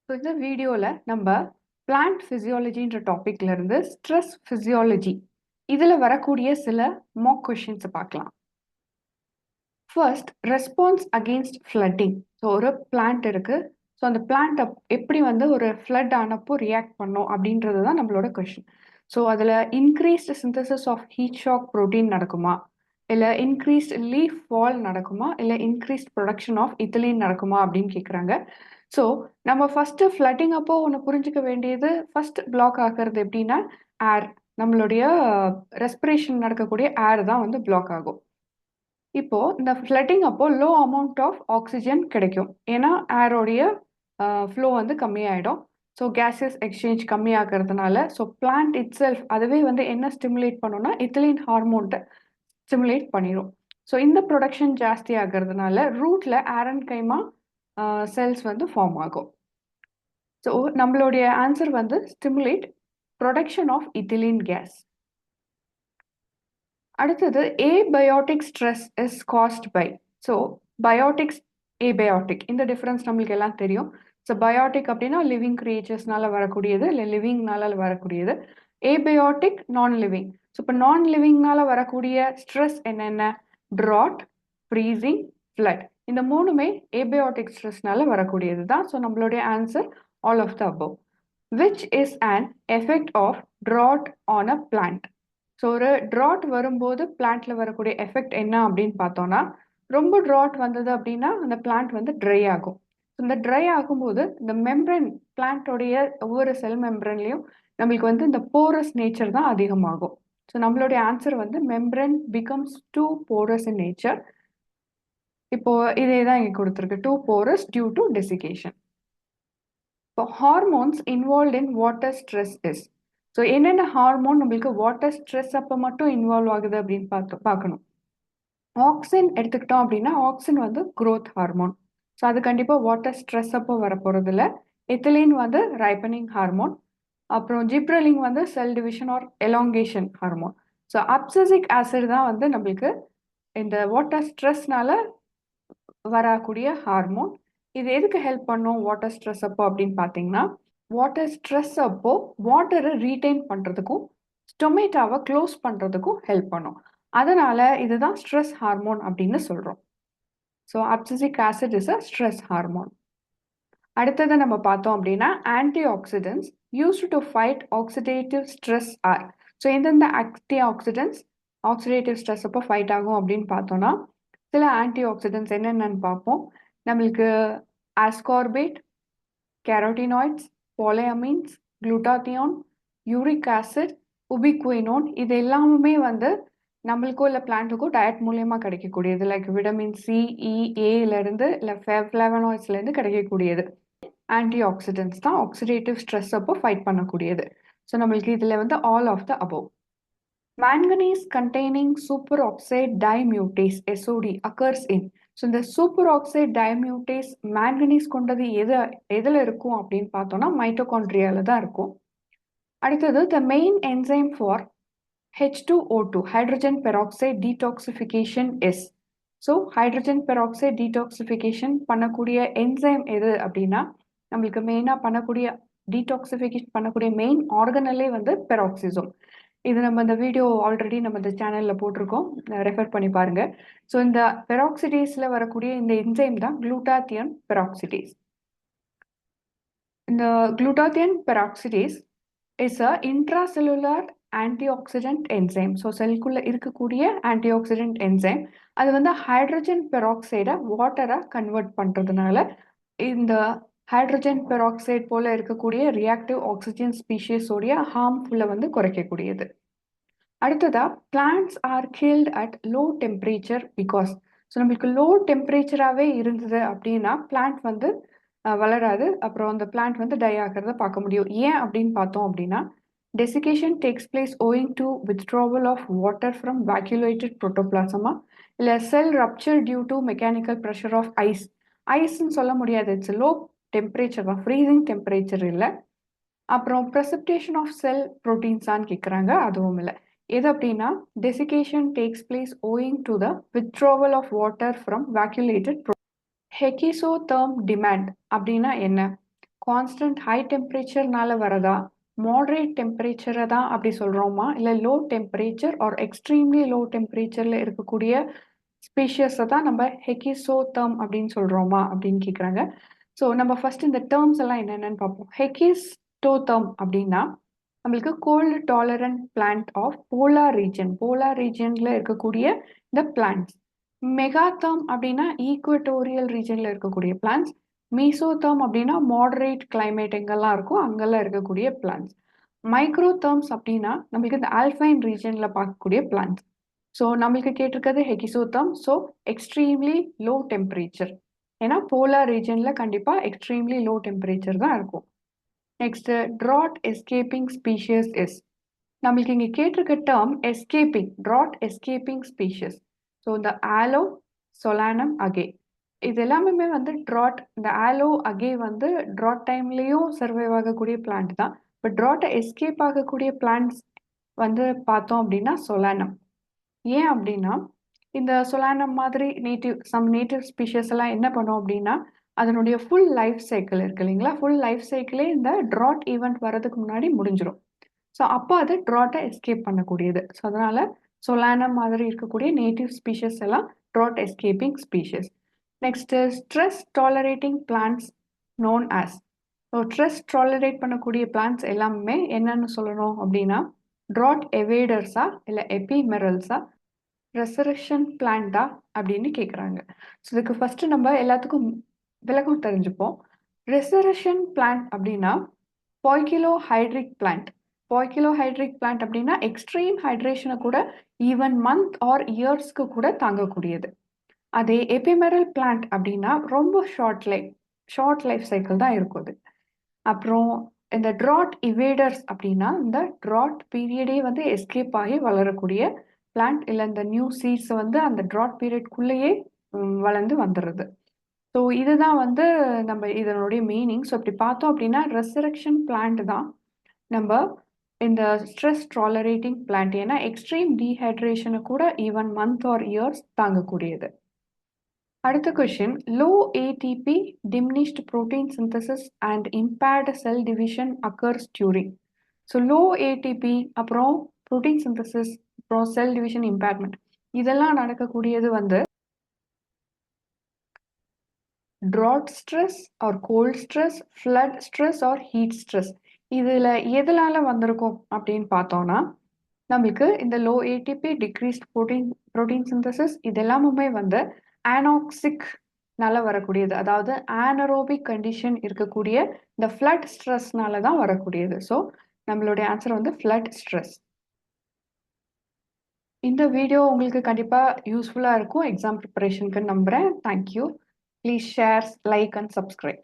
So இந்த வீடியோவில் நம்ம பிளான்ட் ஃபிசியாலஜின்ற டாபிக்ல இருந்து ஸ்ட்ரெஸ் ஃபிசியாலஜி இதில் வரக்கூடிய சில மாக் கொஷின்ஸை பார்க்கலாம். First, response against flooding. So ஒரு பிளான்ட் இருக்கு. ஸோ அந்த பிளான்ட் எப்படி ஒரு ஃப்ளட் ஆனப்போ ரியாக்ட் பண்ணும் அப்படின்றது தான் நம்மளோட கொஷின். ஸோ அதில் increased synthesis of heat shock protein நடக்குமா, இல்லை இன்க்ரீஸ்ட் லீஃப் ஃபால் நடக்குமா, இல்லை இன்க்ரீஸ்ட் ப்ரொடக்ஷன் ஆஃப் இத்திலீன் நடக்குமா அப்படின்னு கேட்குறாங்க. ஸோ நம்ம ஃபர்ஸ்ட் ஃப்ளட்டிங் அப்போ ஒன்று புரிஞ்சுக்க வேண்டியது, ஃபர்ஸ்ட் பிளாக் ஆகிறது எப்படின்னா ஏர், நம்மளுடைய ரெஸ்பிரேஷன் நடக்கக்கூடிய ஏர் தான் பிளாக் ஆகும். இப்போ இந்த ஃப்ளட்டிங் அப்போ லோ அமௌண்ட் ஆஃப் ஆக்சிஜன் கிடைக்கும், ஏன்னா ஏரோடைய ஃப்ளோ கம்மியாயிடும். ஸோ கேஸஸ் எக்ஸ்சேஞ்ச் கம்மியாகிறதுனால ஸோ பிளான்ட் இட் செல்ஃப் அதுவே என்ன ஸ்டிமுலேட் பண்ணும்னா இத்திலீன் ஹார்மோன்ட்டை ஸ்டிமுலேட் பண்ணிடும். ஸோ இந்த ப்ரொடக்ஷன் ஜாஸ்தி ஆகிறதுனால ரூட்ல ஏரன் கைமா செல்ஸ் ஃபார்ம் ஆகும். ஸோ நம்மளுடைய answer stimulate production of ethylene gas. அடுத்தது abiotic stress is caused by. So biotics, abiotic, இந்த டிஃப்ரென்ஸ் நம்மளுக்கு எல்லாம் தெரியும். ஸோ பயோட்டிக் அப்படின்னா லிவிங் கிரியேச்சர்ஸ்னால வரக்கூடியது, இல்லை லிவிங்னால வரக்கூடியது. ஏபயோட்டிக் நான் லிவிங். ஸோ இப்போ நான் லிவிங்னால வரக்கூடிய ஸ்ட்ரெஸ் என்னென்ன? Drought, freezing, flood. இந்த மூணுமே ஏபயோட்டிக் ஸ்ட்ரெஸ்னால வரக்கூடியது தான். ஸோ நம்மளுடைய answer all of the above. Which is an effect of drought on a plant. So ஒரு ட்ராட் வரும்போது பிளான்ட்ல வரக்கூடிய எஃபெக்ட் என்ன அப்படின்னு பார்த்தோம்னா, ரொம்ப ட்ராட் வந்தது அப்படின்னா அந்த பிளான்ட் ட்ரை ஆகும். இந்த ட்ரை ஆகும்போது இந்த மெம்பரன், பிளான்ட்டோடைய ஒவ்வொரு செல் மெம்பரன்லையும் நம்மளுக்கு இந்த போரஸ் நேச்சர் தான் அதிகமாகும். ஸோ நம்மளுடைய answer membrane becomes too porous in nature. இப்போ இதே தான் இங்கே கொடுத்துருக்கு, too porous due to desiccation. இப்போ hormones involved in water stress is. So என்னென்ன ஹார்மோன் நம்மளுக்கு வாட்டர் ஸ்ட்ரெஸ் அப்போ மட்டும் இன்வால்வ் ஆகுது அப்படின்னு பார்க்கணும். ஆக்சின் எடுத்துக்கிட்டோம் அப்படின்னா ஆக்சின் க்ரோத் ஹார்மோன். ஸோ அது கண்டிப்பாக வாட்டர் ஸ்ட்ரெஸ் அப்போ வரப்போகிறது இல்லை. Ethylene ripening hormone. அப்புறம் gibberellin cell division or elongation hormone. So abscisic acid தான் நம்மளுக்கு இந்த வாட்டர் ஸ்ட்ரெஸ்னால வரக்கூடிய ஹார்மோன். இது எதுக்கு ஹெல்ப் பண்ணும் வாட்டர் ஸ்ட்ரெஸ் அப்போ அப்படின்னு பார்த்தீங்கன்னா, வாட்டர் ஸ்ட்ரெஸ் அப்போ வாட்டரை ரீடைன் பண்ணுறதுக்கும் ஸ்டொமேட்டாவை க்ளோஸ் பண்ணுறதுக்கும் ஹெல்ப் பண்ணும். அதனால இதுதான் ஸ்ட்ரெஸ் ஹார்மோன் அப்படின்னு சொல்கிறோம். So abscisic acid is a stress hormone. அடுத்தது நம்ம பார்த்தோம் அப்படின்னா anti oxidants used to fight oxidative stress R. So எந்தெந்த ஆன்டி ஆக்சிடென்ட்ஸ் ஆக்சிடேட்டிவ் ஸ்ட்ரெஸ் அப்போ ஃபைட் ஆகும் அப்படின்னு பார்த்தோம்னா, சில ஆன்டி ஆக்சிடென்ட்ஸ் என்னென்னு பார்ப்போம். நம்மளுக்கு ஆஸ்கார்பேட், கேரோட்டினாய்ட்ஸ், பாலியமீன்ஸ், குளுட்டாத்தியான், யூரிக் ஆசிட், உபிகுயினோன், இது எல்லாமே நம்மளுக்கோ இல்லை பிளான்ட்டுக்கோ டயட் மூலியமாக கிடைக்கக்கூடியது. லைக் விட்டமின் சி, இ, ஏலேருந்து இல்லை ஃப்ளேவனாய்ட்ஸ்லேருந்து கிடைக்கக்கூடியது ஆன்டி ஆக்சிடென்ட்ஸ் தான் ஆக்சிடேட்டிவ் ஸ்ட்ரெஸ் அப்போ ஃபைட் பண்ணக்கூடியது. ஸோ நம்மளுக்கு இதில் all of the above. Manganese containing superoxide dimutase SOD occurs in. So இந்த சூப்பர் ஆக்சைடு டைமியூட்டேஸ் மேங்கனீஸ் கொண்டது எதில் இருக்கும் அப்படின்னு பார்த்தோம்னா மைட்டோகாண்ட்ரியால தான் இருக்கும். அடுத்தது the main enzyme for H2O2 hydrogen peroxide detoxification is. So hydrogen peroxide detoxification பண்ணக்கூடிய என்சைம் எது அப்படின்னா, நம்மளுக்கு மெயினாக பண்ணக்கூடிய டீடாக்சிஃபிகேஷன் பண்ணக்கூடிய மெயின் ஆர்கனலே பெராக்சிசோம். இது நம்ம இந்த வீடியோ ஆல்ரெடி நம்ம இந்த சேனலில் போட்டிருக்கோம், ரெஃபர் பண்ணி பாருங்க. ஸோ இந்த பெராக்சிடேஸில் வரக்கூடிய இந்த என்சைம் தான் குளுட்டாத்தியன் பெராக்சிடேஸ். இந்த glutathione peroxidase is a intracellular antioxidant enzyme. So செல்குள்ளே இருக்கக்கூடிய ஆன்டிஆக்சிடென்ட் என்சைம். அது ஹைட்ரஜன் பெராக்சைடை வாட்டராக கன்வெர்ட் பண்ணுறதுனால இந்த ஹைட்ரஜன் பெராக்சைடு போல இருக்கக்கூடிய ரியாக்டிவ் ஆக்சிஜன் ஸ்பீஷீஸோடைய ஹார்ம்ஃபுல்லை குறைக்கக்கூடியது. அடுத்ததா plants are killed at low temperature because. So நம்மளுக்கு லோ டெம்பரேச்சராகவே இருந்தது அப்படின்னா பிளான்ட் வளராது. அப்புறம் அந்த பிளான்ட் டை ஆகிறத பார்க்க முடியும். ஏன் அப்படின்னு பார்த்தோம் அப்படின்னா, desiccation takes place owing to withdrawal of water from vacuolated புரோட்டோபிளாசமா, இல்லை cell rupture due to mechanical pressure of ice. ஐஸ்ன்னு சொல்ல முடியாது, இட்ஸ் லோ டெம்பரேச்சர் தான், ஃப்ரீசிங் டெம்பரேச்சர் இல்லை. அப்புறம் ப்ரெசிபிடேஷன் ஆஃப் செல் ப்ரோட்டீன்ஸான்னு கேட்குறாங்க, அதுவும் இல்லை. எது அப்படின்னா desiccation takes place owing to the withdrawal of water from vacuolated. Hekistotherm demand அப்படின்னா என்ன? கான்ஸ்டன்ட் ஹை டெம்பரேச்சர்னால வரதா, மாடரேட் டெம்பரேச்சரை தான் அப்படி சொல்கிறோமா, இல்லை low temperature or extremely low டெம்பரேச்சரில் இருக்கக்கூடிய ஸ்பீஷியஸை தான் நம்ம ஹெகிசோதர்ம் அப்படின்னு சொல்கிறோமா அப்படின்னு கேட்குறாங்க. ஸோ நம்ம ஃபர்ஸ்ட் இந்த டேர்ம்ஸ் எல்லாம் என்னென்னு பார்ப்போம். ஹெகிஸ்டோதர்ம் அப்படின்னா நம்மளுக்கு cold tolerant plant of polar ரீஜனில் இருக்கக்கூடிய இந்த பிளான்ட்ஸ். மெகாதர்ம் அப்படின்னா ஈக்குவட்டோரியல் ரீஜனில் இருக்கக்கூடிய பிளான்ட்ஸ். மீசோதர்ம் அப்படின்னா மாடரேட் கிளைமேட் எங்கெல்லாம் இருக்கோ அங்கெல்லாம் இருக்கக்கூடிய பிளான்ட்ஸ். மைக்ரோதர்ம்ஸ் அப்படின்னா நம்மளுக்கு இந்த ஆல்பைன் ரீஜனில் பார்க்கக்கூடிய பிளான்ட்ஸ். ஸோ நம்மளுக்கு கேட்டிருக்கிறது hekistotherm. So extremely low temperature, ஏன்னா போலார் ரீஜனில் கண்டிப்பாக எக்ஸ்ட்ரீம்லி லோ டெம்பரேச்சர் தான் இருக்கும். Next drought escaping species is. நம்மளுக்கு இங்கே கேட்டிருக்க term escaping, drought escaping species. So இந்த ஆலோ, சொலானம், அகே இது எல்லாமே வந்து ட்ராட். இந்த ஆலோ, அகே வந்து ட்ராட் டைம்லேயும் சர்வைவ் ஆகக்கூடிய பிளான்ட் தான். பட் ட்ராட்டை எஸ்கேப் ஆகக்கூடிய பிளான்ட்ஸ் வந்து பார்த்தோம் அப்படின்னா சொலானம். ஏன் அப்படின்னா இந்த சொலானம் மாதிரி நேட்டிவ் ஸ்பீஷியஸ் எல்லாம் என்ன பண்ணோம் அப்படின்னா அதனுடைய ஃபுல் லைஃப் சைக்கிள் இருக்கு இல்லைங்களா, ஃபுல் லைஃப் சைக்கிளே இந்த ட்ராட் ஈவெண்ட் வரதுக்கு முன்னாடி முடிஞ்சிடும். ஸோ அப்போ அது ட்ராட்டை எஸ்கேப் பண்ணக்கூடியது. ஸோ அதனால சொலானம் மாதிரி இருக்கக்கூடிய நேட்டிவ் ஸ்பீஷியஸ் எல்லாம் drought escaping species. Next stress tolerating plants known as. So stress tolerate பண்ணக்கூடிய பிளான்ட்ஸ் எல்லாமே என்னன்னு சொல்லணும் அப்படின்னா ட்ராட் எவேடர்ஸா இல்லை எபிமெரல்ஸா, ரெசரக்ஷன் பிளான்ட்டா அப்படின்னு கேட்குறாங்க. ஸோ இதுக்கு ஃபர்ஸ்ட் நம்ம எல்லாத்துக்கும் விளக்கம் தெரிஞ்சுப்போம். ரெசரக்ஷன் பிளான்ட் அப்படின்னா பாய்கிலோஹைட்ரிக் பிளான்ட். பாய்கிலோஹைட்ரிக் பிளான்ட் அப்படின்னா எக்ஸ்ட்ரீம் ஹைட்ரேஷனை கூட ஈவன் மந்த் ஆர் இயர்ஸ்க்கு கூட தாங்கக்கூடியது. அதே எபிமெரல் பிளான்ட் அப்படின்னா ரொம்ப ஷார்ட் லைஃப் சைக்கிள் தான் இருக்கும் அது. அப்புறம் இந்த ட்ராட் இவேடர்ஸ் அப்படின்னா இந்த ட்ராட் பீரியடே வந்து எஸ்கேப் ஆகி வளரக்கூடிய பிளான்ட், இல்லை இந்த நியூ சீட்ஸ் வந்து அந்த ட்ராட் பீரியட்குள்ளேயே வளர்ந்து வந்துடுறது. ஸோ இதுதான் வந்து நம்ம இதனுடைய மீனிங். ஸோ இப்படி பார்த்தோம் அப்படின்னா ரெசரக்ஷன் பிளான்ட் தான் நம்ம இந்த ஸ்ட்ரெஸ் டாலரேட்டிங் பிளான்ட், ஏன்னா எக்ஸ்ட்ரீம் டீஹைட்ரேஷனை கூட ஈவன் மந்த் ஆர் இயர்ஸ் தாங்கக்கூடியது. அடுத்த question, low ATP diminished protein synthesis and impaired cell division occurs during. So low ATP அப்புறம் ப்ரோட்டீன் சிந்தசிஸ் அப்புறம் செல் டிவிஷன் இம்பேர்மெண்ட் இதெல்லாம் நடக்கக்கூடியது வந்து drought stress or cold stress, flood stress or heat stress. இதில் எதனால வந்திருக்கும் அப்படின்னு பார்த்தோம்னா நம்மளுக்கு இந்த low ATP, decreased protein synthesis இதெல்லாமுமே வந்து ஆனோக்சிக்னால வரக்கூடியது, அதாவது ஆனரோபிக் கண்டிஷன் இருக்கக்கூடிய இந்த ஃப்ளட் ஸ்ட்ரெஸ்னால தான் வரக்கூடியது. ஸோ நம்மளுடைய ஆன்சர் வந்து ஃப்ளட் ஸ்ட்ரெஸ். இந்த வீடியோ உங்களுக்கு கண்டிப்பாக யூஸ்ஃபுல்லாக இருக்கும் எக்ஸாம் ப்ரிப்பரேஷனுக்கு நம்புகிறேன். Thank you. Please share, like and subscribe.